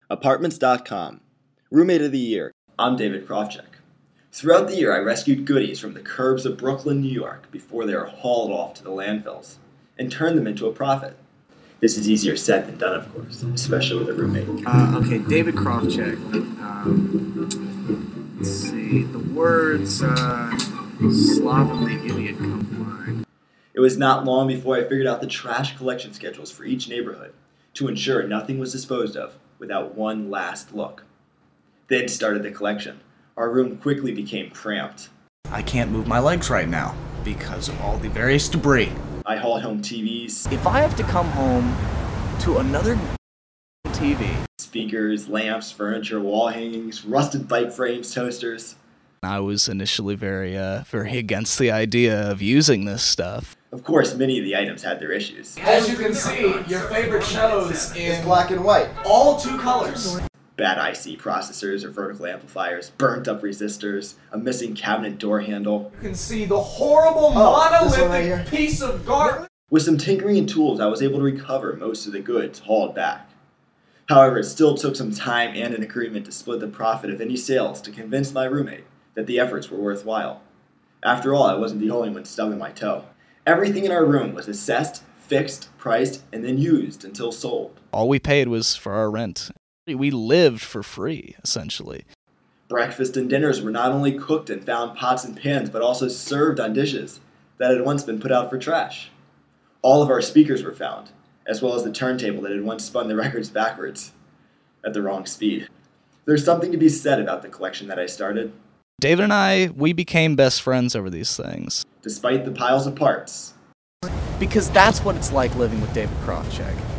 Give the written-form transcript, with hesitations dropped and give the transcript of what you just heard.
Apartments.com. Roommate of the Year. I'm David Kravchuk. Throughout the year, I rescued goodies from the curbs of Brooklyn, New York before they are hauled off to the landfills and turned them into a profit. This is easier said than done, of course, especially with a roommate. Okay, David Kravchuk. Let's see, the words slovenly idiot come to mind. It was not long before I figured out the trash collection schedules for each neighborhood to ensure nothing was disposed of without one last look. Then started the collection. Our room quickly became cramped. I can't move my legs right now because of all the various debris. I hauled home TVs, If I have to come home to another TV, speakers, lamps, furniture, wall hangings, rusted bike frames, toasters. I was initially very against the idea of using this stuff. Of course, many of the items had their issues. As you can see, your favorite shows in Black and white. all two colors. Bad IC processors or vertical amplifiers, burnt up resistors, a missing cabinet door handle. You can see the horrible this one right monolithic here. piece of garbage. With some tinkering and tools, I was able to recover most of the goods hauled back. However, it still took some time and an agreement to split the profit of any sales to convince my roommate that the efforts were worthwhile. After all, I wasn't the only one stubbing my toe. Everything in our room was assessed, fixed, priced, and then used until sold. All we paid was for our rent. We lived for free, essentially. Breakfast and dinners were not only cooked in found pots and pans, but also served on dishes that had once been put out for trash. All of our speakers were found, as well as the turntable that had once spun the records backwards at the wrong speed. There's something to be said about the collection that I started. David and I, we became best friends over these things. Despite the piles of parts, Because that's what it's like living with David Kravchuk.